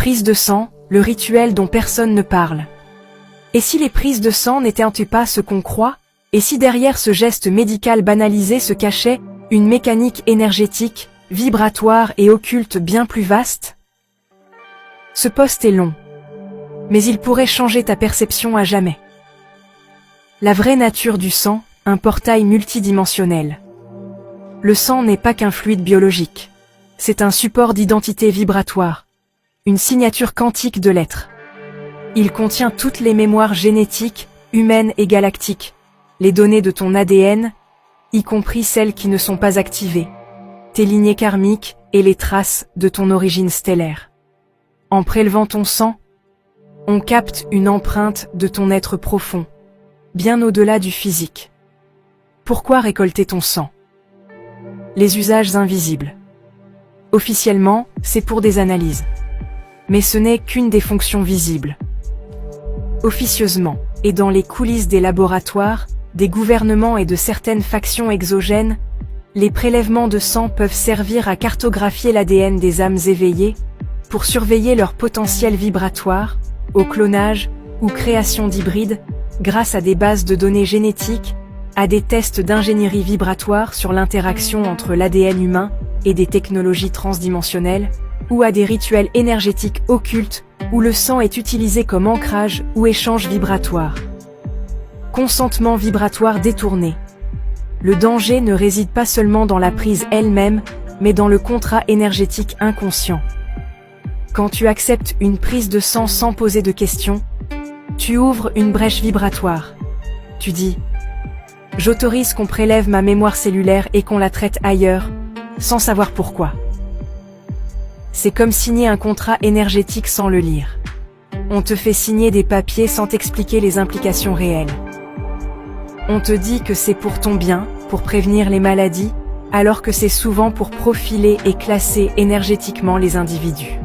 Prise de sang, le rituel dont personne ne parle. Et si les prises de sang n'étaient pas ce qu'on croit? Et si derrière ce geste médical banalisé se cachait une mécanique énergétique, vibratoire et occulte bien plus vaste? Ce post est long, mais il pourrait changer ta perception à jamais. La vraie nature du sang, un portail multidimensionnel. Le sang n'est pas qu'un fluide biologique. C'est un support d'identité vibratoire, une signature quantique de l'être. Il contient toutes les mémoires génétiques, humaines et galactiques, les données de ton ADN, y compris celles qui ne sont pas activées, tes lignées karmiques et les traces de ton origine stellaire. En prélevant ton sang, on capte une empreinte de ton être profond, bien au-delà du physique. Pourquoi récolter ton sang? Les usages invisibles. Officiellement, c'est pour des analyses. Mais ce n'est qu'une des fonctions visibles. Officieusement, et dans les coulisses des laboratoires, des gouvernements et de certaines factions exogènes, les prélèvements de sang peuvent servir à cartographier l'ADN des âmes éveillées, pour surveiller leur potentiel vibratoire, au clonage ou création d'hybrides, grâce à des bases de données génétiques, à des tests d'ingénierie vibratoire sur l'interaction entre l'ADN humain et des technologies transdimensionnelles, ou à des rituels énergétiques occultes où le sang est utilisé comme ancrage ou échange vibratoire. Consentement vibratoire détourné. Le danger ne réside pas seulement dans la prise elle-même, mais dans le contrat énergétique inconscient. Quand tu acceptes une prise de sang sans poser de questions, tu ouvres une brèche vibratoire. Tu dis « J'autorise qu'on prélève ma mémoire cellulaire et qu'on la traite ailleurs, sans savoir pourquoi. » C'est comme signer un contrat énergétique sans le lire. On te fait signer des papiers sans t'expliquer les implications réelles. On te dit que c'est pour ton bien, pour prévenir les maladies, alors que c'est souvent pour profiler et classer énergétiquement les individus.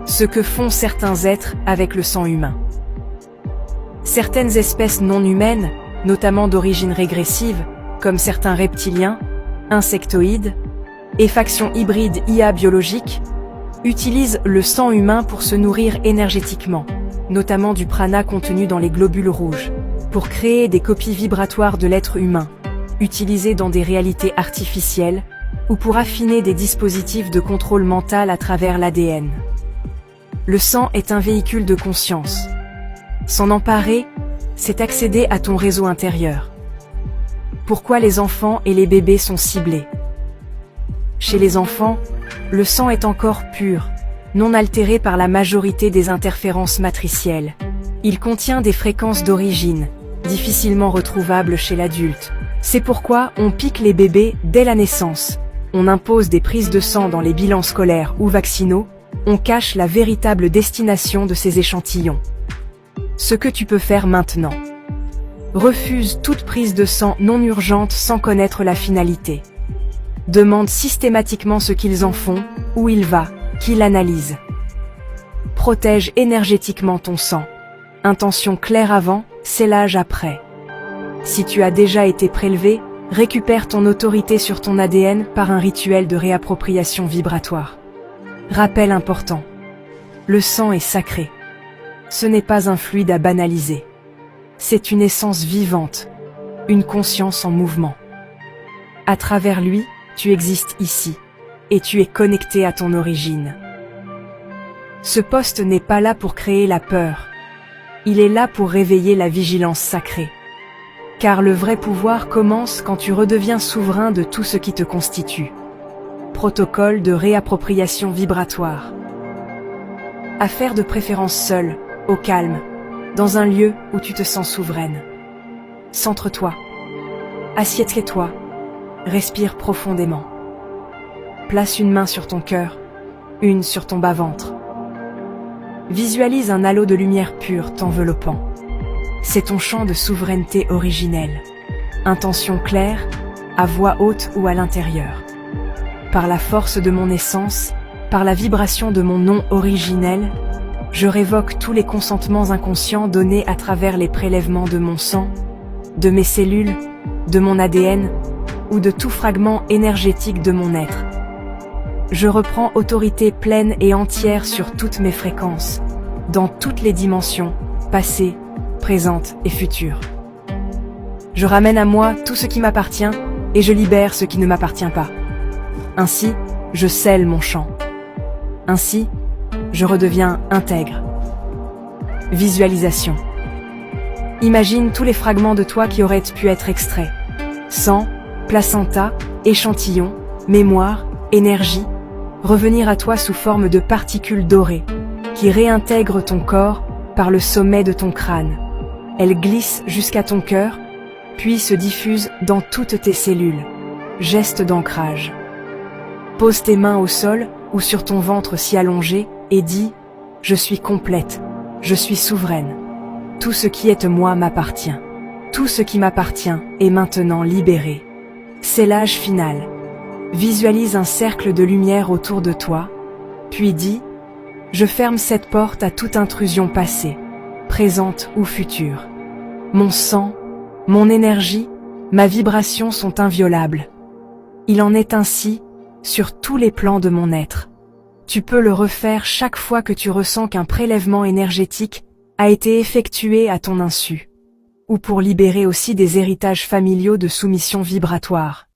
Ce que font certains êtres avec le sang humain. Certaines espèces non humaines, notamment d'origine régressive, comme certains reptiliens, insectoïdes, et factions hybrides IA biologiques, utilisent le sang humain pour se nourrir énergétiquement, notamment du prana contenu dans les globules rouges, pour créer des copies vibratoires de l'être humain, utilisées dans des réalités artificielles, ou pour affiner des dispositifs de contrôle mental à travers l'ADN. Le sang est un véhicule de conscience. S'en emparer, c'est accéder à ton réseau intérieur. Pourquoi les enfants et les bébés sont ciblés? Chez les enfants, le sang est encore pur, non altéré par la majorité des interférences matricielles. Il contient des fréquences d'origine, difficilement retrouvables chez l'adulte. C'est pourquoi on pique les bébés dès la naissance. On impose des prises de sang dans les bilans scolaires ou vaccinaux. On cache la véritable destination de ces échantillons. Ce que tu peux faire maintenant. Refuse toute prise de sang non urgente sans connaître la finalité. Demande systématiquement ce qu'ils en font, où il va, qui l'analyse. Protège énergétiquement ton sang. Intention claire avant, scellage après. Si tu as déjà été prélevé, récupère ton autorité sur ton ADN par un rituel de réappropriation vibratoire. Rappel important. Le sang est sacré. Ce n'est pas un fluide à banaliser. C'est une essence vivante, une conscience en mouvement. À travers lui, tu existes ici, et tu es connecté à ton origine. Ce poste n'est pas là pour créer la peur. Il est là pour réveiller la vigilance sacrée. Car le vrai pouvoir commence quand tu redeviens souverain de tout ce qui te constitue. Protocole de réappropriation vibratoire. À faire de préférence seul, au calme, dans un lieu où tu te sens souveraine. Centre-toi. Assieds-toi. Respire profondément. Place une main sur ton cœur, une sur ton bas-ventre. Visualise un halo de lumière pure t'enveloppant. C'est ton champ de souveraineté originelle. Intention claire, à voix haute ou à l'intérieur. Par la force de mon essence, par la vibration de mon nom originel, je révoque tous les consentements inconscients donnés à travers les prélèvements de mon sang, de mes cellules, de mon ADN, ou de tout fragment énergétique de mon être. Je reprends autorité pleine et entière sur toutes mes fréquences, dans toutes les dimensions, passées, présentes et futures. Je ramène à moi tout ce qui m'appartient et je libère ce qui ne m'appartient pas. Ainsi, je scelle mon champ. Ainsi, je redeviens intègre. Visualisation. Imagine tous les fragments de toi qui auraient pu être extraits. Sang, placenta, échantillon, mémoire, énergie, revenir à toi sous forme de particules dorées, qui réintègrent ton corps par le sommet de ton crâne. Elles glissent jusqu'à ton cœur, puis se diffusent dans toutes tes cellules. Geste d'ancrage. Pose tes mains au sol ou sur ton ventre si allongé et dis « Je suis complète, je suis souveraine. Tout ce qui est moi m'appartient. Tout ce qui m'appartient est maintenant libéré. » C'est l'âge final. Visualise un cercle de lumière autour de toi, puis dis « Je ferme cette porte à toute intrusion passée, présente ou future. Mon sang, mon énergie, ma vibration sont inviolables. Il en est ainsi sur tous les plans de mon être. Tu peux le refaire chaque fois que tu ressens qu'un prélèvement énergétique a été effectué à ton insu, ou pour libérer aussi des héritages familiaux de soumission vibratoire.